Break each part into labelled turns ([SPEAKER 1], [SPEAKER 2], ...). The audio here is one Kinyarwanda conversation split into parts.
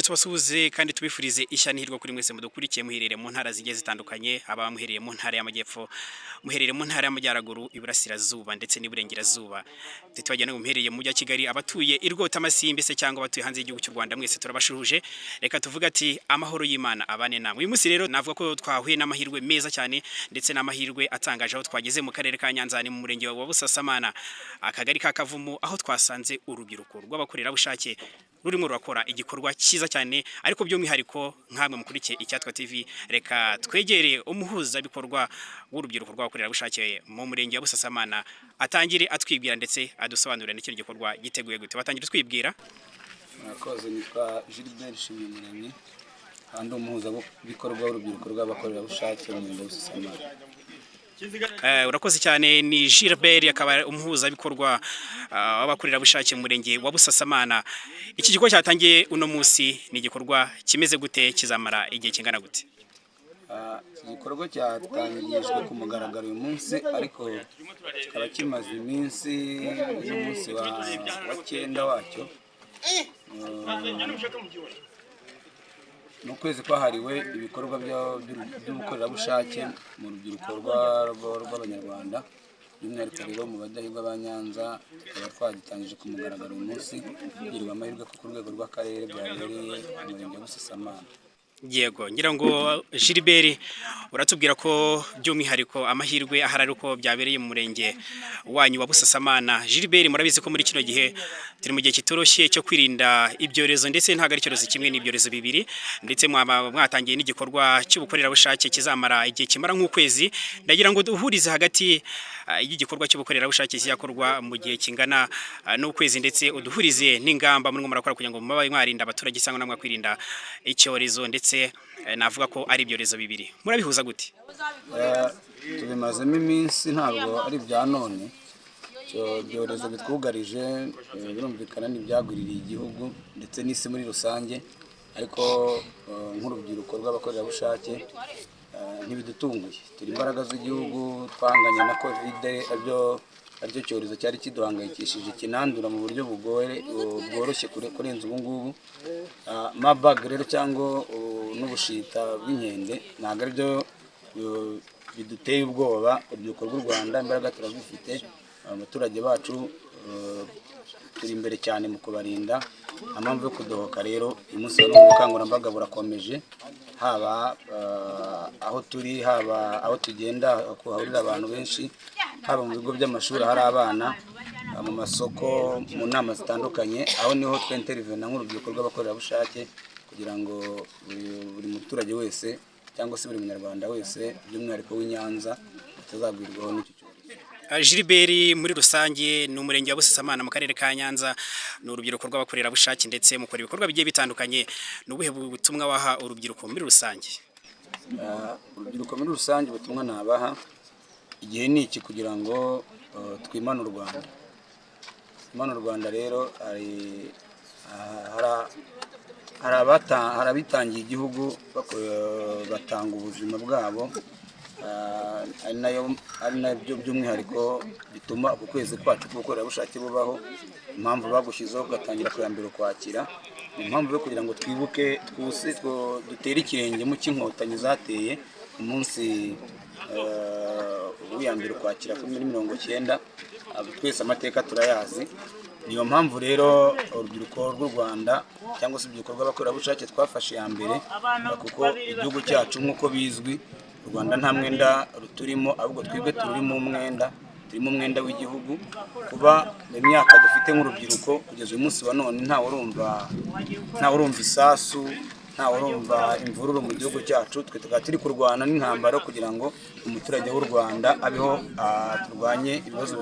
[SPEAKER 1] tubasuhuze kandi tubifurize ishya n'ihirwe kuri mwese mudukurikiye muherereye mu ntara zigiye zitandukanye, aba muherereye mu ntara y'amajyepfo, muherereye mu ntara y'amajyaruguru, iburasirazuba ndetse n'iburengerazuba. Tubajyana mu muherereye mu mujyi wa Kigali, abatuye irwota amasimbi se cyangwa abatuye hanze y'igihugu cy'u Rwanda, mwese turabashuhuje. Reka tuvuga ati amahoro y'Imana abane namwe. Uyu munsi rero navuga ko twahuye n'amahirwe meza cyane ndetse n'amahirwe atangaje, aho twageze mu karere ka Nyanza ni mu murenge wa Busasamana, akagari ka Kavumu, aho twasanze urubyiruko rw'abakorerabushake rurimo rurakora igikorwa cyiza cyane, ariko by'umwihariko nkamwe mukurikiye Icyatwa TV, reka twegere umuhuzabikorwa w'urubyiruko rw'abakorerabushake mu murenge wa Busasamana, atangire atwibwira ndetse adusobanurira n'icyo gikorwa giteguye gute. Batangire twibwira.
[SPEAKER 2] Murakoze, nitwa Gilbert Shimimuremyi, kandi umuhuzabikorwa w'urubyiruko rw'abakorerabushake mu murenge wa Busasamana.
[SPEAKER 1] Urakoze cyane. Ni Gilbert, akaba umuhuzabikorwa w'abakorerabushake mu murenge wa Busasamana. Iki gikorwa cyatangiye uno munsi ni igikorwa kimeze gute, kizamara igihe kingana gute?
[SPEAKER 2] Iki gikorwa cyatangijwe ku mugaragaro uyu munsi, ariko kikaba kimaze iminsi, n'umunsi wa 9 wacyo, mu kwezi kwahariwe ibikorwa by'ubukorerabushake mu rubyiruko rw'abanyarwanda, by'umwihariko rero mu badahigwa ba Nyanza. Tukaba twagitangije ku mugaragaro uyu munsi, tugiriwe amahirwe ko ku rwego rw'akarere byabereye mu murenge wa Busasamana.
[SPEAKER 1] Yego, ngira ngo Gilbert uratubwira ko by'umwihariko amahirwe ahari uko byabereye mu murenge wanyu wa Busasamana. Gilbert, murabizi ko muri kino gihe turi mu gihe kitoroshye cyo kwirinda ibyorezo, ndetse ntabwo ari icyorezo kimwe, n'ibyorezo bibiri, ndetse mwatangiye n'igikorwa cy'ubukorerabushake kizamara igihe kimara nk'ukwezi. Ndagira ngo duhurize hagati y'igikorwa cy'ubukorerabushake kizakorwa mu gihe kingana n'ukwezi, ndetse uduhurize n'ingamba muri murakora kugira ngo mubaye mwarinda abaturage cyangwa namwe kwirinda icyorezo, ndetse navuga ko ari ibyorezo bibiri. Murabihuza gute?
[SPEAKER 2] Tubimazemo iminsi, ntabwo ari bya none. Ibyorezo bitwugarije birumvikana n'ibyagwiririye igihugu ndetse n'isi muri rusange, ariko nk'urubyiruko rw'abakorerabushake ntibidutunguye. Turi imbaraga z'igihugu, twahanganye na Covid, aricyo cyorezo cyari kiduhangayikishije, kinandura mu buryo bworoshye kurenza ubu ngubu. Marburg rero cyangwa n'ubushita bw'inkende ntabwo ari byo biduteye ubwoba. Urubyiruko rw'u Rwanda imbaraga turazifite, abaturage bacu turi imbere cyane mu kubarinda. Impamvu yo kudohoka rero uyu munsi ubukangurambaga burakomeje, haba aho turi, haba aho tugenda hahurira abantu benshi, haba mu bigo by'amashuri hari abana, mu masoko, mu nama zitandukanye. Aho niho twintervena nk'urubyiruko rw'abakorerabushake kugira ngo buri muturage wese cyangwa se buri munyarwanda wese, by'umwihariko w'i Nyanza, atazagwirwaho n'icyo cyorezo.
[SPEAKER 1] Gilbert, muri rusange ni umurenge wa Busasamana mu karere ka Nyanza, ni urubyiruko rw'abakorerabushake ndetse mukora ibikorwa bigiye bitandukanye. Ni ubuhe butumwa waha urubyiruko muri rusange?
[SPEAKER 2] Urubyiruko muri rusange ubutumwa nabaha, igihe ni iki kugira ngo twimane u Rwanda. Twimane u Rwanda rero hari abitangiye igihugu batanga ubuzima bwabo, ari nabyo by'umwihariko bituma uku kwezi kwacu k'ubukorerabushake bubaho. Impamvu bagushyizeho ugatangira ku ya mbere Ukwakira, ni impamvu yo kugira ngo twibuke, dutere ikirenge mu cy'inkotanyi zateye umunsi w'uya mbere Ukwakira kuri 1990. Twese amateka turayazi. Niyo mpamvu rero urubyiruko rw'u Rwanda cyangwa se urubyiruko rw'abakorerabushake twafashe ya mbere, kuko igihugu cyacu nk'uko bizwi, u Rwanda nta mwenda ruturimo, ahubwo twebwe turimo umwenda w'igihugu. Kuba imyaka dufite nk'urubyiruko kugeza uyu munsi wa none, ntawe urumva isasu, ntawe urumva imvururu mu gihugu cyacu. Twe tukaba turi kurwana n'intambara kugira ngo umuturage w'u Rwanda abeho, turwanye ibibazo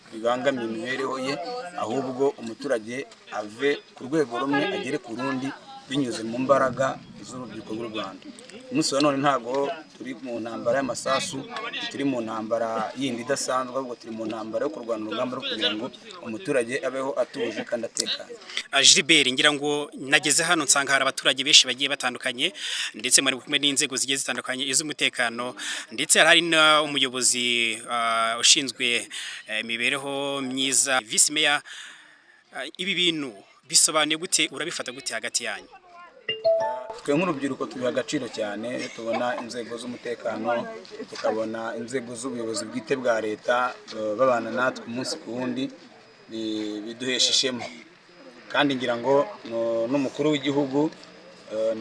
[SPEAKER 2] bibangamiye imibereho ye, ahubwo umuturage ave ku rwego rumwe agere ku rundi binyuze mu mbaraga z'urubyiruko rw'u Rwanda. Umunsi wa none ntabwo turi mu ntambara y'amasasu, turi mu ntambara yindi idasanzwe, ahubwo turi mu ntambara yo kurwana urugamba rwo kugira ngo umuturage abeho atuje kandi atekanye.
[SPEAKER 1] Gilbert, ngira ngo nageze hano nsanga hari abaturage benshi bagiye batandukanye, ndetse muri kumwe n'inzego zigiye zitandukanye iz'umutekano, ndetse hari n'umuyobozi ushinzwe imibereho myiza, Vice Mayor. Ibi bintu bisobanuye gute, urabifata gute hagati yanyu?
[SPEAKER 2] twe nk'urubyiruko tubiha agaciro cyane, tubona inzego z'umutekano, tukabona inzego z'ubuyobozi bwite bwa leta babana natwe umunsi ku wundi, biduhesha ishema. Kandi ngira ngo n'umukuru w'igihugu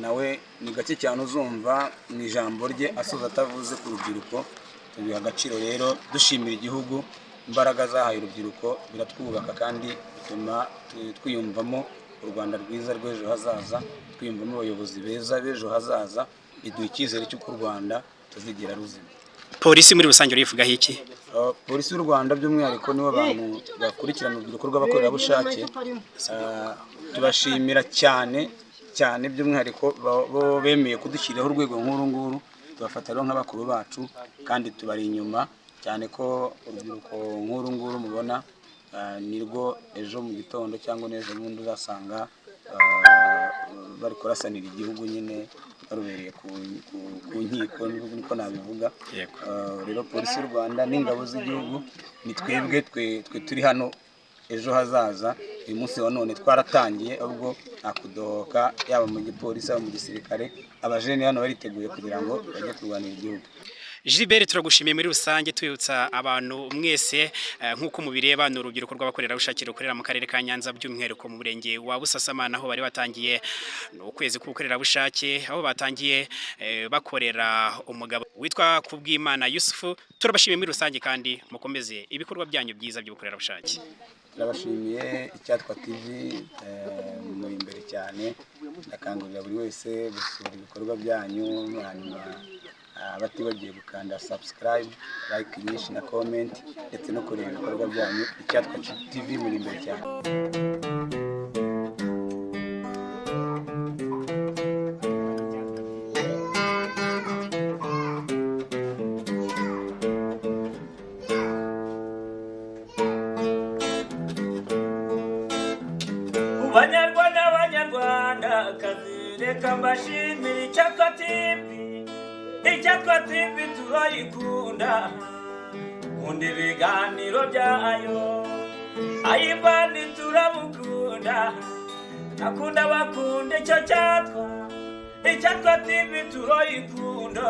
[SPEAKER 2] nawe ni gake cyane uzumva mu ijambo rye asoza atavuze ku rubyiruko. Tubiha agaciro rero, dushimira igihugu, imbaraga zahaye urubyiruko biratwubaka kandi bituma twiyumvamo u Rwanda rwiza rw'ejo hazaza, twiyumvamo abayobozi beza b'ejo hazaza, biduha icyizere cy'uko u Rwanda tuzigira ruzima.
[SPEAKER 1] Polisi muri rusange urivugaho iki?
[SPEAKER 2] Polisi y'u Rwanda by'umwihariko nibo bantu bakurikirana urubyiruko rw'abakorerabushake, tubashimira cyane cyane by'umwihariko bo bemeye kudushyiraho urwego nk'uru nguru, tubafata rero nk'abakuru bacu kandi tubari inyuma cyane ko urubyiruko nk'uru nguru mubona nirwo ejo mu gitondo cyangwa n'ejo bundi uzasanga bari kurasanira igihugu nyine barubereye ku nkiko, niko nabivuga. Rero polisi y'u Rwanda n'ingabo z'igihugu ni twebwe twe turi hano ejo hazaza. Uyu munsi wa none twaratangiye, ahubwo nakudohoka yaba mu gipolisi yaba mu gisirikare, abajene hano bariteguye kugira ngo bajye kurwanira igihugu.
[SPEAKER 1] Gilbert, turagushimiye muri rusange, twibutsa abantu mwese nk'uko mubireba ni urubyiruko rw'abakorerabushake rukorera mu karere ka Nyanza, by'umwihariko mu murenge wa Busasamana, aho bari batangiye ukwezi k'ubukorerabushake, aho batangiye bakorera umugabo witwa Kubwimana Yusufu. Turabashimiye muri rusange kandi mukomeze ibikorwa byanyu byiza by'ubukorerabushake.
[SPEAKER 2] Turabashimiye Icyatwa TV muri imbere cyane, ndakangurira buri wese gusura ibikorwa byanyu, hanyuma batibagiye gukanda subscribe, like nyinshi na comment, ndetse no kureba ibikorwa byanyu. Icyatwa TV muri imbere cyane.
[SPEAKER 3] Banyarwanda reka mbashimire Icyatwa TV turayikunda, nkunda ibiganiro byayo, ayivandi turamukunda, nakunda bakunda icyo Icyatwa TV turayikunda,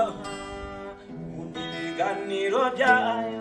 [SPEAKER 3] nkunda ibiganiro byayo.